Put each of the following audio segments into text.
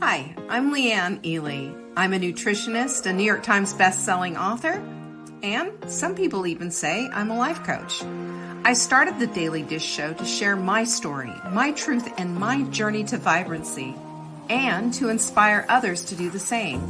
Hi, I'm Leanne Ely. I'm a nutritionist, a New York Times best-selling author, and some people even say I'm a life coach. I started the Daily Dish Show to share my story, my truth, and my journey to vibrancy, and to inspire others to do the same.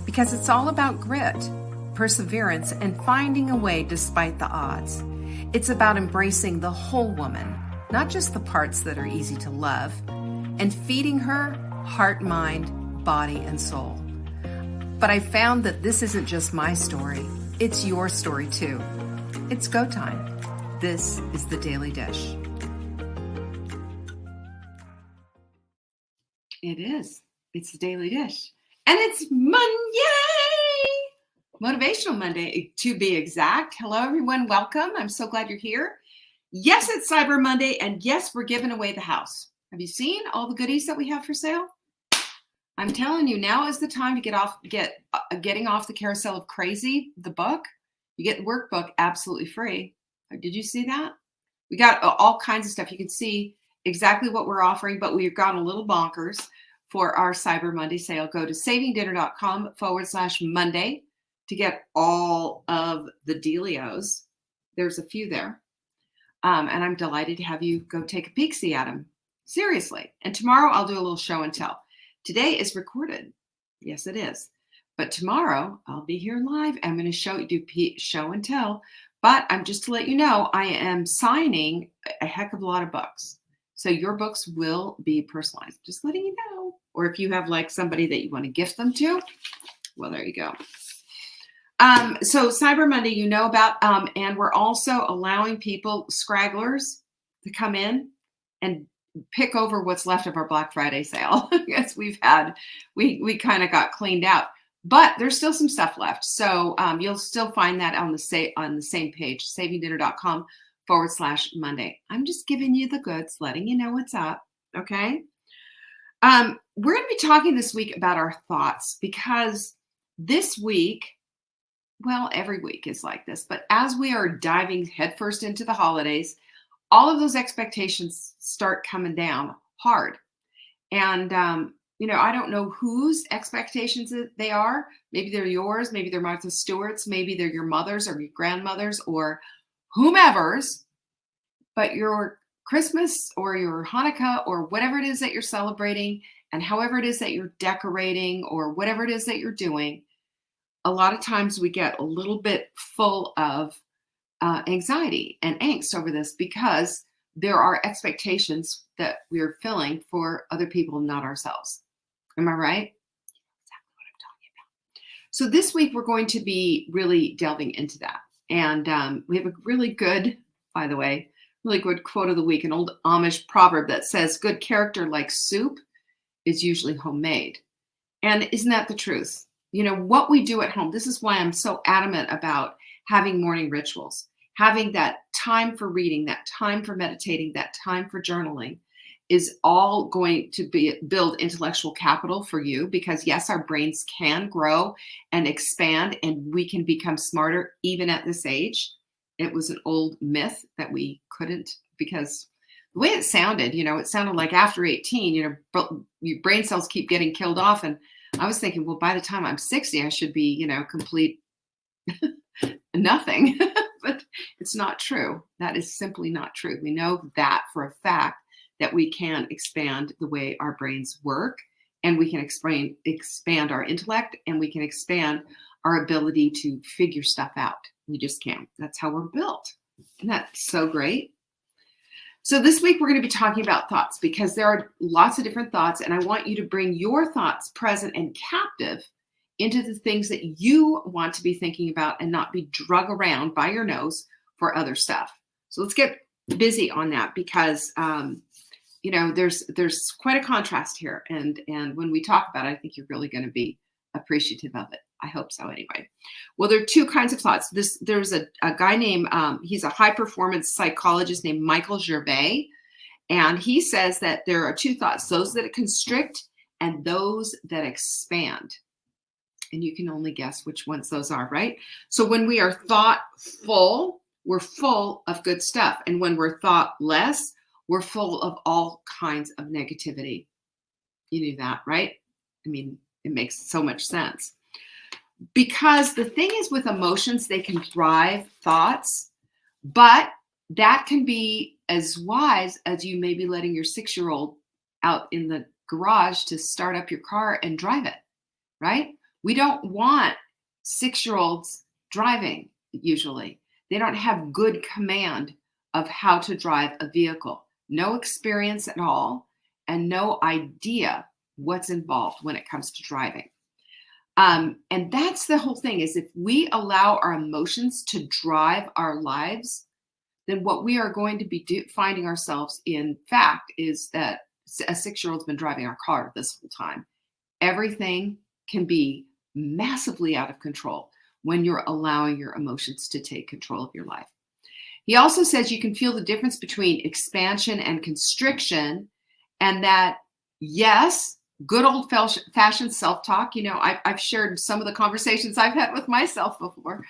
Because it's all about grit, perseverance, and finding a way despite the odds. It's about embracing the whole woman, not just the parts that are easy to love, and feeding her heart, mind, body, and soul. But I found that this isn't just my story, it's your story too. It's go time. This is the Daily Dish. It is. It's the Daily Dish. And it's Monday! Motivational Monday, to be exact. Hello, everyone. Welcome. I'm so glad you're here. Yes, it's Cyber Monday, and yes, we're giving away the house. Have you seen all the goodies that we have for sale? I'm telling you, now is the time to getting off the carousel of crazy, the book. You get the workbook absolutely free. Did you see that? We got all kinds of stuff. You can see exactly what we're offering, but we've gone a little bonkers for our Cyber Monday sale. Go to savingdinner.com/Monday to get all of the dealios. There's a few there. And I'm delighted to have you go take a peek-see at them. Seriously. And tomorrow I'll do a little show and tell. Today is recorded. Yes, it is. But tomorrow I'll be here live. I'm going to do show and tell. But I'm just to let you know, I am signing a heck of a lot of books. So your books will be personalized. Just letting you know. Or if you have like somebody that you want to gift them to, well, there you go. So Cyber Monday, you know about, and we're also allowing people, scragglers, to come in and pick over what's left of our Black Friday sale. Yes, we kind of got cleaned out, but there's still some stuff left. So you'll still find that on the same page, savingdinner.com/Monday. I'm just giving you the goods, letting you know what's up. Okay. We're going to be talking this week about our thoughts, because this week, well, every week is like this, but as we are diving headfirst into the holidays, all of those expectations start coming down hard. And, I don't know whose expectations they are. Maybe they're yours. Maybe they're Martha Stewart's. Maybe they're your mother's or your grandmother's or whomever's. But your Christmas or your Hanukkah or whatever it is that you're celebrating, and however it is that you're decorating or whatever it is that you're doing, a lot of times we get a little bit full of anxiety and angst over this, because there are expectations that we're filling for other people, not ourselves. Am I right? Exactly what I'm talking about. So this week we're going to be really delving into that. And we have a really good, by the way, really good quote of the week, an old Amish proverb that says, "Good character, like soup, is usually homemade." And isn't that the truth? What we do at home, this is why I'm so adamant about having morning rituals, having that time for reading, that time for meditating, that time for journaling is all going to build intellectual capital for you, because yes, our brains can grow and expand and we can become smarter even at this age. It was an old myth that we couldn't, because the way it sounded like after 18, your brain cells keep getting killed off. And I was thinking, well, by the time I'm 60, I should be, complete nothing. But it's not true. That is simply not true. We know that for a fact, that we can expand the way our brains work, and we can expand our intellect, and we can expand our ability to figure stuff out. We just can. That's how we're built. Isn't that so great? So this week we're going to be talking about thoughts, because there are lots of different thoughts, and I want you to bring your thoughts present and captive into the things that you want to be thinking about, and not be drug around by your nose for other stuff. So let's get busy on that, because there's quite a contrast here, and when we talk about it, I think you're really going to be appreciative of it. I hope so anyway. Well, there are two kinds of thoughts. There's a guy named, he's a high performance psychologist named Michael Gervais. And he says that there are two thoughts, those that constrict and those that expand. And you can only guess which ones those are, right? So when we are thoughtful, we're full of good stuff. And when we're thoughtless, we're full of all kinds of negativity. You knew that, right? I mean, it makes so much sense. Because the thing is with emotions, they can drive thoughts, but that can be as wise as you maybe letting your 6-year-old out in the garage to start up your car and drive it, right? We don't want 6-year-olds driving usually. They don't have good command of how to drive a vehicle, no experience at all, and no idea what's involved when it comes to driving. And that's the whole thing is if we allow our emotions to drive our lives, then what we are going to be finding ourselves in fact is that a 6-year-old's been driving our car this whole time. Everything can be massively out of control when you're allowing your emotions to take control of your life. He also says you can feel the difference between expansion and constriction, and that, yes, good old fashioned self talk. I've shared some of the conversations I've had with myself before,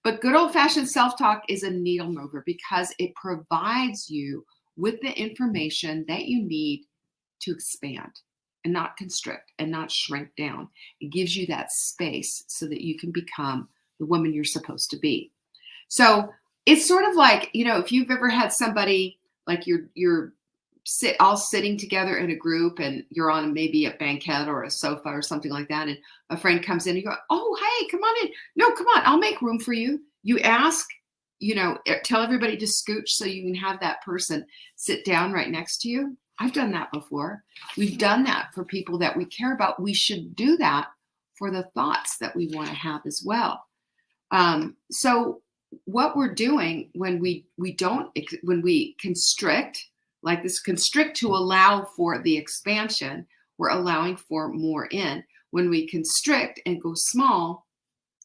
but good old fashioned self talk is a needle mover because it provides you with the information that you need to expand and not constrict and not shrink down. It gives you that space so that you can become the woman you're supposed to be. So it's sort of like, if you've ever had somebody like you're all sitting together in a group and you're on maybe a banquette or a sofa or something like that, and a friend comes in and you go, oh, hey, come on in. No, come on, I'll make room for you. You ask, tell everybody to scooch so you can have that person sit down right next to you. I've done that before. We've done that for people that we care about. We should do that for the thoughts that we want to have as well. So what we're doing when we constrict, like this constrict to allow for the expansion, we're allowing for more in. When we constrict and go small,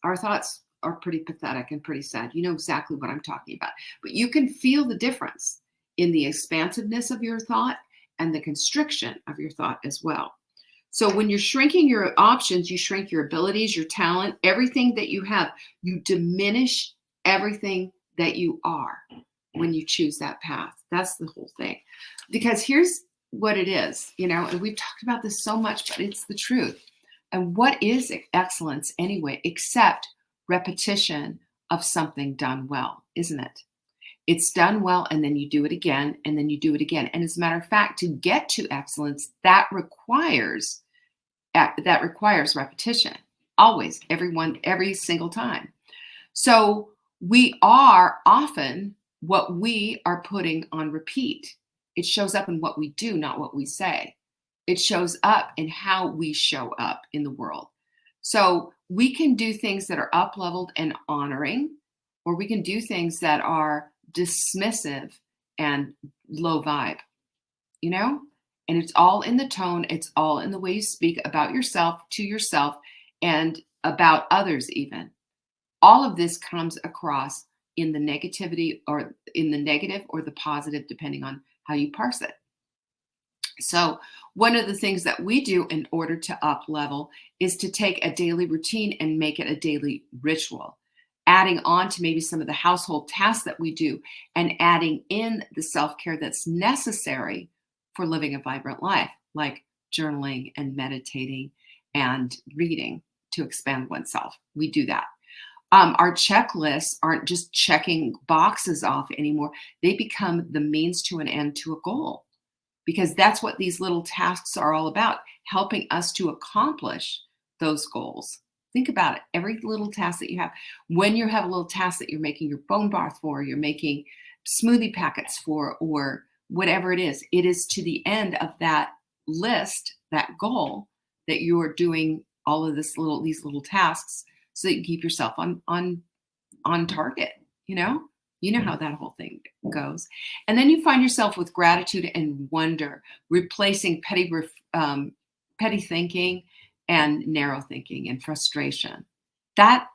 our thoughts are pretty pathetic and pretty sad. You know exactly what I'm talking about. But you can feel the difference in the expansiveness of your thought and the constriction of your thought as well. So when you're shrinking your options, you shrink your abilities, your talent, everything that you have. You diminish everything that you are when you choose that path. That's the whole thing. Because here's what it is, and we've talked about this so much, but it's the truth. And what is excellence anyway, except repetition of something done well, isn't it? It's done well, and then you do it again, and then you do it again. And as a matter of fact, to get to excellence, that requires repetition. Always, every single time. So we are often what we are putting on repeat. It shows up in what we do, not what we say. It shows up in how we show up in the world. So we can do things that are up-leveled and honoring, or we can do things that are dismissive and low vibe, And it's all in the tone. It's all in the way you speak about yourself, to yourself, and about others even. All of this comes across in the negativity or in the negative or the positive, depending on how you parse it. So one of the things that we do in order to up level is to take a daily routine and make it a daily ritual, adding on to maybe some of the household tasks that we do and adding in the self-care that's necessary for living a vibrant life, like journaling and meditating and reading to expand oneself. We do that. Our checklists aren't just checking boxes off anymore. They become the means to an end to a goal, because that's what these little tasks are all about, helping us to accomplish those goals. Think about it. Every little task that you have, when you have a little task that you're making your bone broth for, you're making smoothie packets for, or whatever it is to the end of that list, that goal, that you're doing all of these little tasks so that you keep yourself on target. You know how that whole thing goes. And then you find yourself with gratitude and wonder, replacing petty thinking and narrow thinking and frustration. That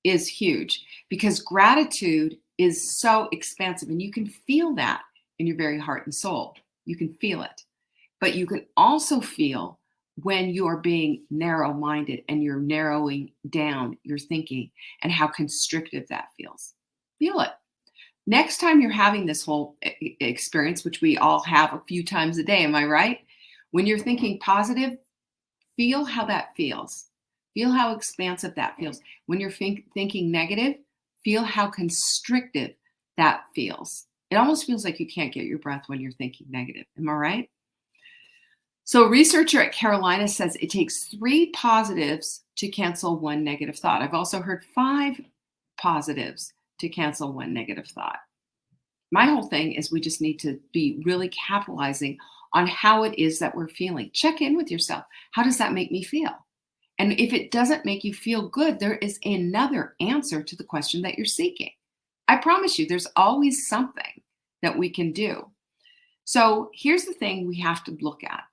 is huge, because gratitude is so expansive, and you can feel that in your very heart and soul. You can feel it. But you can also feel when you're being narrow-minded and you're narrowing down your thinking and how constrictive that feels. Feel it. Next time you're having this whole experience, which we all have a few times a day, am I right? When you're thinking positive, feel how that feels. Feel how expansive that feels. When you're thinking negative, feel how constrictive that feels. It almost feels like you can't get your breath when you're thinking negative. Am I right? So, a researcher at Carolina says it takes 3 positives to cancel 1 negative thought. I've also heard 5 positives to cancel 1 negative thought. My whole thing is we just need to be really capitalizing on how it is that we're feeling. Check in with yourself. How does that make me feel? And if it doesn't make you feel good, there is another answer to the question that you're seeking. I promise you, there's always something that we can do. So here's the thing we have to look at.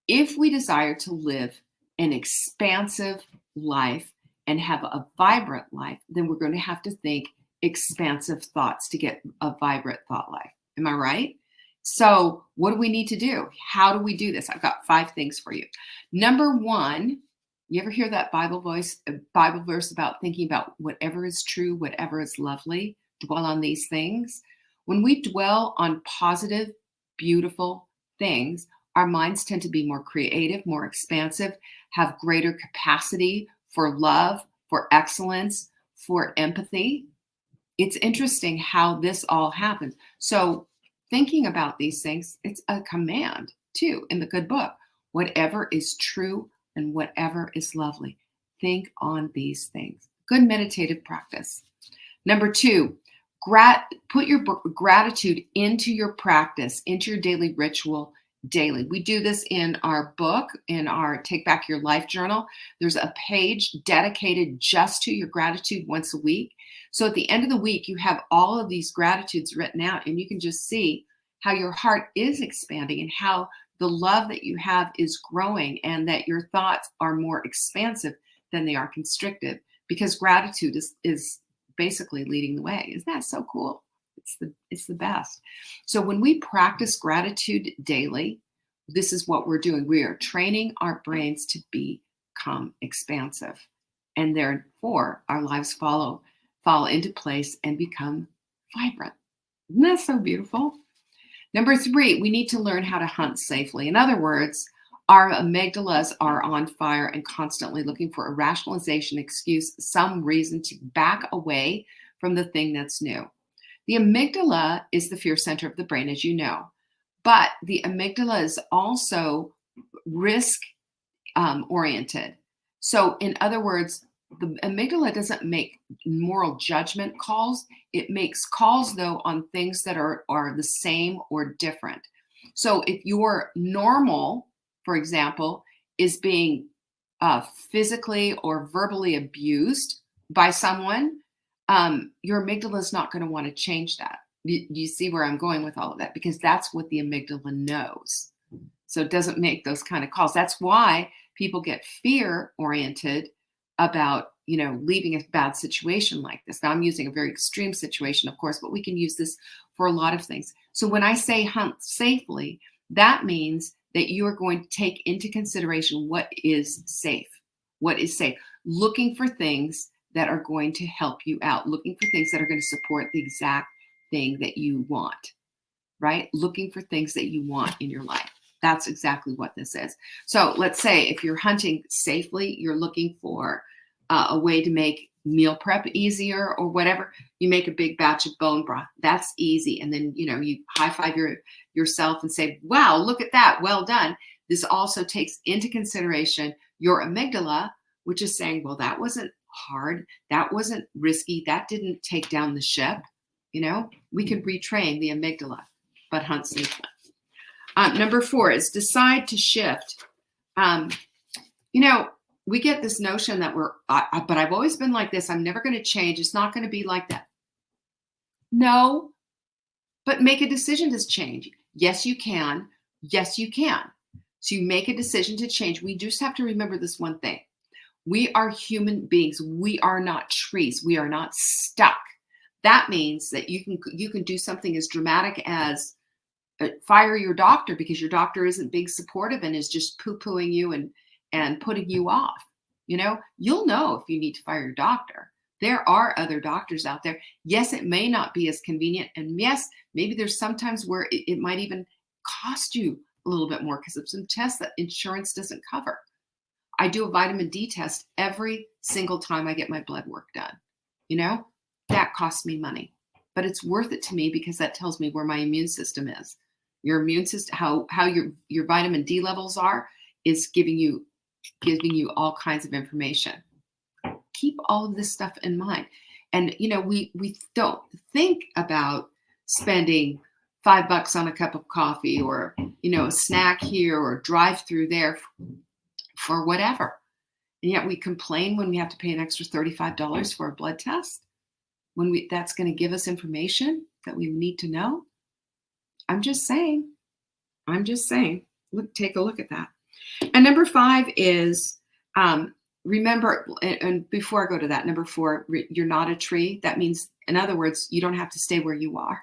If we desire to live an expansive life and have a vibrant life, then we're going to have to think expansive thoughts to get a vibrant thought life. Am I right? So what do we need to do? How do we do this? I've got 5 things for you. Number 1, you ever hear that Bible verse about thinking about whatever is true, whatever is lovely, dwell on these things? When we dwell on positive, beautiful things, our minds tend to be more creative, more expansive, have greater capacity for love, for excellence, for empathy. It's interesting how this all happens. So thinking about these things, it's a command too in the good book. Whatever is true and whatever is lovely, think on these things. Good meditative practice. Number 2, put your gratitude into your practice, into your daily ritual daily. We do this in our book, in our Take Back Your Life journal. There's a page dedicated just to your gratitude once a week. So at the end of the week, you have all of these gratitudes written out, and you can just see how your heart is expanding and how the love that you have is growing, and that your thoughts are more expansive than they are constrictive, because gratitude is basically leading the way. Isn't that so cool? It's the best. So when we practice gratitude daily, this is what we're doing. We are training our brains to become expansive, and therefore our lives fall into place and become vibrant. Isn't that so beautiful? Number 3, we need to learn how to hunt safely. In other words, our amygdalas are on fire and constantly looking for a rationalization, excuse, some reason to back away from the thing that's new. The amygdala is the fear center of the brain, as you know, but the amygdala is also risk oriented. So in other words, the amygdala doesn't make moral judgment calls. It makes calls, though, on things that are the same or different. So if your normal, for example, is being physically or verbally abused by someone, your amygdala is not going to want to change that. You see where I'm going with all of that? Because that's what the amygdala knows. So it doesn't make those kind of calls. That's why people get fear oriented about, leaving a bad situation like this. Now I'm using a very extreme situation, of course, but we can use this for a lot of things. So when I say hunt safely, that means that you are going to take into consideration what is safe. What is safe? Looking for things that are going to help you out, looking for things that are going to support the exact thing that you want, right? Looking for things that you want in your life. That's exactly what this is. So let's say if you're hunting safely, you're looking for a way to make meal prep easier or whatever. You make a big batch of bone broth. That's easy. And then, you high five yourself and say, wow, look at that. Well done. This also takes into consideration your amygdala, which is saying, well, that wasn't hard. That wasn't risky. That didn't take down the ship. We can retrain the amygdala, but hunt safely. Number 4 is decide to shift. We get this notion that but I've always been like this. I'm never going to change. It's not going to be like that. No, but make a decision to change. Yes, you can. Yes, you can. So you make a decision to change. We just have to remember this one thing. We are human beings. We are not trees. We are not stuck. That means that you can do something as dramatic as fire your doctor because your doctor isn't being supportive and is just poo-pooing you and putting you off. You'll know if you need to fire your doctor. There are other doctors out there. Yes, it may not be as convenient. And yes, maybe there's sometimes where it might even cost you a little bit more because of some tests that insurance doesn't cover. I do a vitamin D test every single time I get my blood work done. You know, that costs me money, but it's worth it to me because that tells me where my immune system is. Your immune system, how your vitamin D levels are, is giving you all kinds of information. Keep all of this stuff in mind. And we don't think about spending $5 on a cup of coffee, or a snack here, or drive through there for whatever. And yet we complain when we have to pay an extra $35 for a blood test, when that's going to give us information that we need to know. I'm just saying. Look, take a look at that. And number 5 is, remember, and before I go to that, number 4, you're not a tree. That means, in other words, you don't have to stay where you are.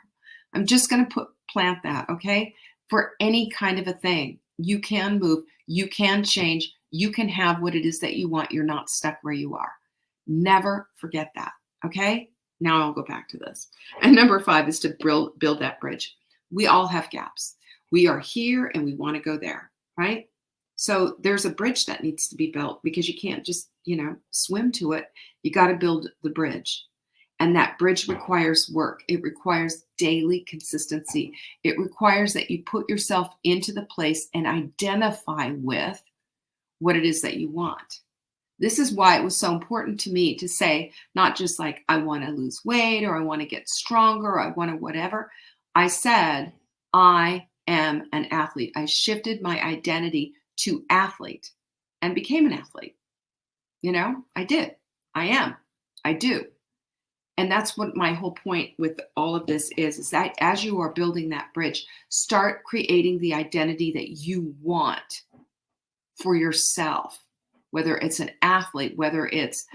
I'm just going to plant that, okay? For any kind of a thing, you can move, you can change, you can have what it is that you want. You're not stuck where you are. Never forget that, okay? Now I'll go back to this. And number 5 is to build that bridge. We all have gaps. We are here and we want to go there, right? So there's a bridge that needs to be built, because you can't just, swim to it. You got to build the bridge. And that bridge requires work. It requires daily consistency. It requires that you put yourself into the place and identify with what it is that you want. This is why it was so important to me to say, not just like, I want to lose weight, or I want to get stronger, or I want to whatever. I said, I am an athlete. I shifted my identity to athlete and became an athlete. I did. I am. I do. And that's what my whole point with all of this is that as you are building that bridge, start creating the identity that you want for yourself, whether it's an athlete, whether it's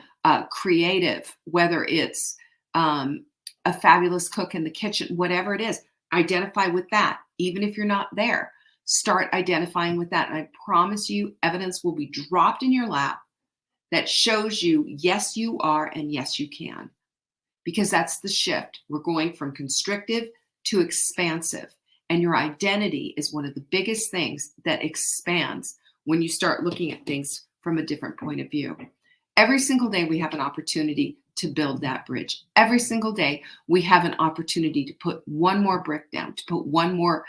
creative, whether it's a fabulous cook in the kitchen, whatever it is. Identify with that. Even if you're not there, start identifying with that. And I promise you, evidence will be dropped in your lap that shows you, yes, you are, and yes, you can. Because that's the shift. We're going from constrictive to expansive. And your identity is one of the biggest things that expands when you start looking at things from a different point of view. Every single day we have an opportunity to build that bridge. Every single day we have an opportunity to put one more brick down, to put one more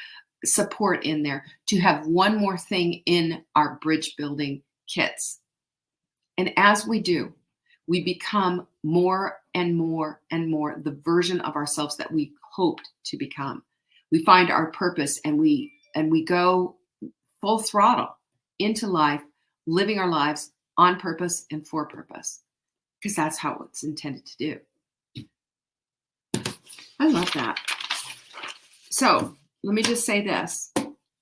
support in there, to have one more thing in our bridge building kits. And as we do, we become more and more and more the version of ourselves that we hoped to become. We find our purpose, and we go full throttle into life, living our lives on purpose and for purpose, because that's how it's intended to do. I love that. So let me just say this.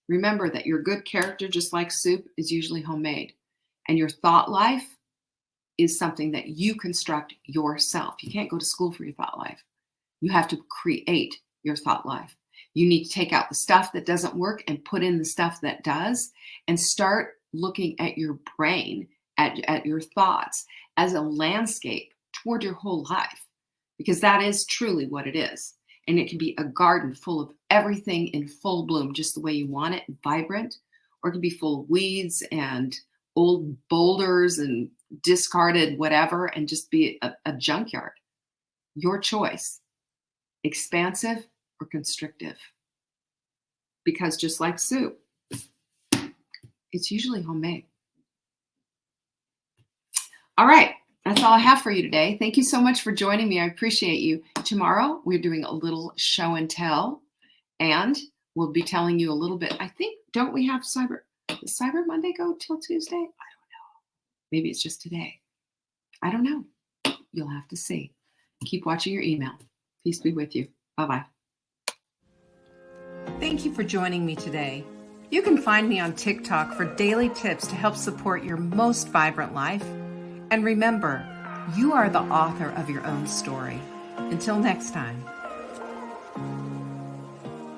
Remember that your good character, just like soup, is usually homemade. And your thought life is something that you construct yourself. You can't go to school for your thought life. You have to create your thought life. You need to take out the stuff that doesn't work and put in the stuff that does, and start looking at your brain, at your thoughts as a landscape toward your whole life, because that is truly what it is. And it can be a garden full of everything in full bloom, just the way you want it, vibrant, or it can be full of weeds and old boulders and discarded whatever, and just be a junkyard. Your choice, expansive or constrictive. Because just like soup, it's usually homemade. All right, that's all I have for you today. Thank you so much for joining me. I appreciate you. Tomorrow, we're doing a little show and tell, and we'll be telling you a little bit. I think, don't we have does Cyber Monday go till Tuesday? I don't know. Maybe it's just today. I don't know. You'll have to see. Keep watching your email. Peace be with you. Bye-bye. Thank you for joining me today. You can find me on TikTok for daily tips to help support your most vibrant life. And remember, you are the author of your own story. Until next time.